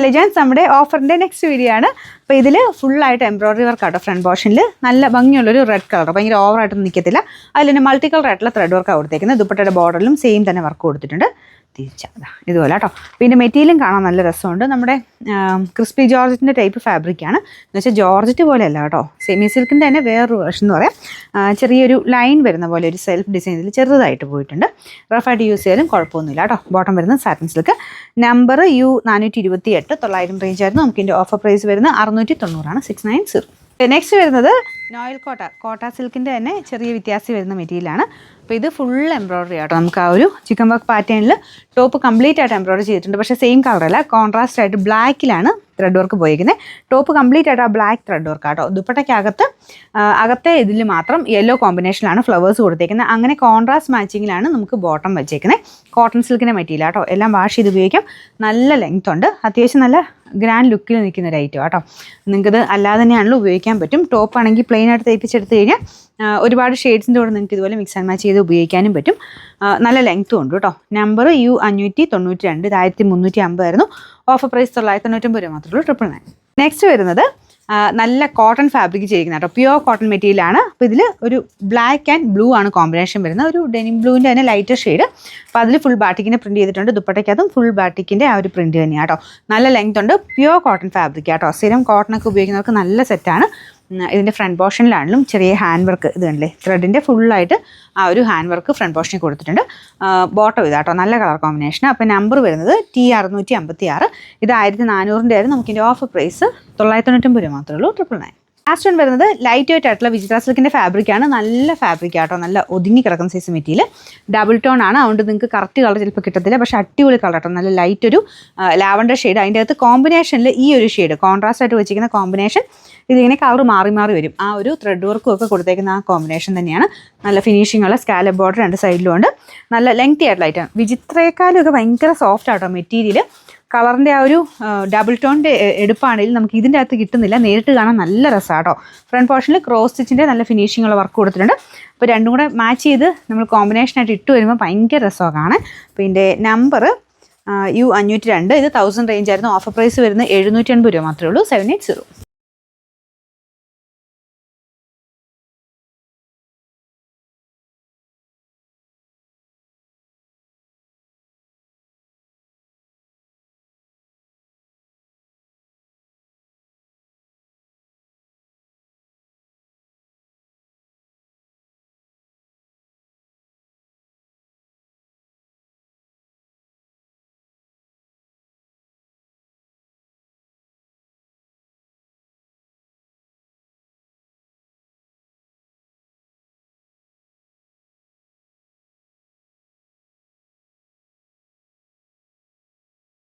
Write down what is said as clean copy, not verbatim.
Legends നമ്മുടെ ഓഫറിൻ്റെ next video ആണ്. അപ്പോൾ ഇതിൽ ഫുള്ളായിട്ട് എംബ്രോയിഡറി വർക്ക് ആട്ടോ. ഫ്രണ്ട് പോർഷനിൽ നല്ല ഭംഗിയുള്ളൊരു റെഡ് കളർ, ഭയങ്കര ഓവറായിട്ടൊന്നും നിൽക്കത്തില്ല. അതിൽ തന്നെ മൾട്ടി കളർ ആയിട്ടുള്ള ത്രെഡ് വർക്കാണ് കൊടുത്തേക്കുന്നത്. ദുപ്പട്ടയുടെ ബോർഡറിലും സെയിം തന്നെ വർക്ക് കൊടുത്തിട്ടുണ്ട്. തിരിച്ചാൽ ഇതുപോലെ കേട്ടോ. പിന്നെ മെറ്റീരിയലും കാണാൻ നല്ല രസമുണ്ട്. നമ്മുടെ ക്രിസ്പി ജോർജറ്റിൻ്റെ ടൈപ്പ് ഫാബ്രിക്കാണ്. എന്ന് വെച്ചാൽ ജോർജറ്റ് പോലെയല്ല കേട്ടോ, സെമി സിൽക്കിൻ്റെ തന്നെ വേറൊരു വേർഷൻ എന്ന് പറയാം. ചെറിയൊരു ലൈൻ വരുന്ന പോലെ ഒരു സെൽഫ് ഡിസൈനിൽ ചെറുതായിട്ട് പോയിട്ടുണ്ട്. റഫായിട്ട് യൂസ് ചെയ്യാലും കുഴപ്പമൊന്നുമില്ല കേട്ടോ. ബോട്ടം വരുന്നത് satin silk. Number U428 900 range ആയിരുന്നു. നമുക്ക് ഇതിൻ്റെ ഓഫർ പ്രൈസ് വരുന്നത് 690 690. നെക്സ്റ്റ് വരുന്നത് നോയിൽ കോട്ട സിൽക്കിൻ്റെ തന്നെ ചെറിയ വ്യത്യാസം വരുന്ന മെറ്റീരിയലാണ്. അപ്പോൾ ഇത് ഫുൾ എംബ്രോയിഡറി ആട്ടോ. നമുക്ക് ആ ഒരു ചിക്കൻ വർക്ക് പാറ്റേണിൽ ടോപ്പ് കംപ്ലീറ്റ് ആയിട്ട് എംബ്രോയിഡറി ചെയ്തിട്ടുണ്ട്. പക്ഷേ സെയിം കളറല്ല, കോൺട്രാസ്റ്റ് ആയിട്ട് ബ്ലാക്കിലാണ് ത്രെഡ് വർക്ക് പോയിരിക്കുന്നത്. ടോപ്പ് കംപ്ലീറ്റ് ആയിട്ട് ആ ബ്ലാക്ക് ത്രെഡ് വർക്ക് ആട്ടോ. ദുപ്പട്ടയ്ക്കകത്ത് അകത്തെ ഇതിൽ മാത്രം യെല്ലോ കോമ്പിനേഷനിലാണ് ഫ്ലവേഴ്സ് കൊടുത്തേക്കുന്നത്. അങ്ങനെ കോൺട്രാസ്റ്റ് മാച്ചിങ്ങിലാണ് നമുക്ക് ബോട്ടം വെച്ചേക്കുന്നത്. കോട്ടൺ സിൽക്കിൻ്റെ മെറ്റീരിയൽ ആട്ടോ. എല്ലാം വാഷ് ചെയ്ത് ഉപയോഗിക്കാം. നല്ല ലെങ്ത് ഉണ്ട്. അത്യാവശ്യം നല്ല ഗ്രാൻഡ് ലുക്കിൽ നിൽക്കുന്ന ഒരു ഐറ്റം ആട്ടോ. നിങ്ങൾക്കിത് അല്ലാതെ തന്നെയാണല്ലോ ഉപയോഗിക്കാൻ പറ്റും. ടോപ്പ് ആണെങ്കിൽ പ്ലെയിൻ ആയിട്ട് തയ്പ്പിച്ചെടുത്ത് കഴിഞ്ഞാൽ ഒരുപാട് ഷെയ്ഡ്സിൻ്റെ കൂടെ നിങ്ങൾക്ക് ഇതുപോലെ മിക്സ് ആൻഡ് മാച്ച് ചെയ്ത് ഉപയോഗിക്കാനും പറ്റും. നല്ല ലെങ്ത്തും ഉണ്ട് കേട്ടോ. നമ്പർ U592 ഇത് 1350 ആയിരുന്നു. ഓഫർ പ്രൈസ് 999 മാത്രമേ ഉള്ളൂ. 999. നെക്സ്റ്റ് വരുന്നത് നല്ല കോട്ടൺ ഫാബ്രിക് ചെയ്തിരിക്കുന്ന കേട്ടോ. പ്യുവർ കോട്ടൺ മെറ്റീരിയലാണ്. അപ്പോൾ ഇതിൽ ഒരു ബ്ലാക്ക് ആൻഡ് ബ്ലൂ ആണ് കോമ്പിനേഷൻ വരുന്നത്. ഒരു ഡെനിം ബ്ലൂവിൻ്റെ തന്നെ ലൈറ്റർ ഷെയ്ഡ്. അപ്പോൾ അതിൽ ഫുൾ ബാട്ടിക്കിൻ്റെ പ്രിൻറ്റ് ചെയ്തിട്ടുണ്ട്. ദുപ്പട്ടയ്ക്കതും ഫുൾ ബാട്ടിക്കിൻ്റെ ആ ഒരു പ്രിൻറ്റ് തന്നെയാണ് കേട്ടോ. നല്ല ലെങ്ത് ഉണ്ട്. പ്യുവർ കോട്ടൺ ഫാബ്രിക് കേട്ടോ. സ്ഥിരം കോട്ടണൊക്കെ ഉപയോഗിക്കുന്നവർക്ക് നല്ല സെറ്റാണ്. ഇതിൻ്റെ ഫ്രണ്ട് പോർഷനിലാണെങ്കിലും ചെറിയ ഹാൻഡ് വർക്ക് ഇത് കണ്ടില്ലേ, ത്രെഡിൻ്റെ ഫുള്ളായിട്ട് ആ ഒരു ഹാൻഡ് വർക്ക് ഫ്രണ്ട് പോർഷനിൽ കൊടുത്തിട്ടുണ്ട്. ബോട്ടം ഇതാട്ടോ, നല്ല കളർ കോമ്പിനേഷൻ. അപ്പോൾ നമ്പർ വരുന്നത് T656. ഇത് 1400 ആയിരുന്നു. നമുക്കിൻ്റെ ഓഫർ പ്രൈസ് 999 മാത്രമേ ഉള്ളൂ. 999. ലാസ്റ്റ് വൺ വരുന്നത് ലൈറ്റ് വെയിറ്റ് ആയിട്ടുള്ള വിചിത്ര സിൽക്കിൻ്റെ ഫാബ്രിക്കാണ്. നല്ല ഫാബ്രിക് ആട്ടോ. നല്ല ഒതുങ്ങി കിടക്കുന്ന സൈസ് മെറ്റീരിയൽ. ഡബിൾ ടോൺ ആണ്. അതുകൊണ്ട് നിങ്ങൾക്ക് കറക്റ്റ് കളർ ചിലപ്പോൾ കിട്ടത്തില്ല. പക്ഷേ അടിപൊളി കളർ ആട്ടോ. നല്ല ലൈറ്റ് ഒരു ലാവൻഡർ ഷെയ്ഡ്. അതിൻ്റെ അകത്ത് കോമ്പിനേഷനിൽ ഈ ഒരു ഷെയ്ഡ് കോൺട്രാസ്റ്റ് ആയിട്ട് വെച്ചിരിക്കുന്ന കോമ്പിനേഷൻ ഇതിങ്ങനെ കളർ മാറി മാറി വരും. ആ ഒരു ത്രെഡ് വർക്കും ഒക്കെ കൊടുത്തേക്കുന്ന ആ കോമ്പിനേഷൻ തന്നെയാണ്. നല്ല ഫിനിഷിംഗ് ഉള്ള സ്കാലപ്പ് ബോർഡർ രണ്ട് സൈഡിലും ഉണ്ട്. നല്ല ലെങ്തി ആയിട്ടുള്ള ഐറ്റം. വിചിത്രയെക്കാളും ഒക്കെ ഭയങ്കര സോഫ്റ്റ് ആട്ടോ മെറ്റീരിയൽ. കളറിൻ്റെ ആ ഒരു ഡബിൾ ടോണിൻ്റെ എടുപ്പാണെങ്കിലും നമുക്ക് ഇതിൻ്റെ അകത്ത് കിട്ടുന്നില്ല. നേരിട്ട് കാണാൻ നല്ല രസമാട്ടോ. ഫ്രണ്ട് പോർഷനിൽ ക്രോസ് സ്റ്റിച്ചിൻ്റെ നല്ല ഫിനിഷിംഗ് ഉള്ള വർക്ക് കൊടുത്തിട്ടുണ്ട്. അപ്പോൾ രണ്ടും കൂടെ മാച്ച് ചെയ്ത് നമ്മൾ കോമ്പിനേഷനായിട്ട് ഇട്ട് വരുമ്പോൾ ഭയങ്കര രസമാണ് കാണാൻ. അപ്പോൾ ഇതിൻ്റെ നമ്പർ U502 ഇത് 1000 റേഞ്ച് ആയിരുന്നു. ഓഫർ പ്രൈസ് വരുന്നത് 780 മാത്രമേ ഉള്ളൂ. 780.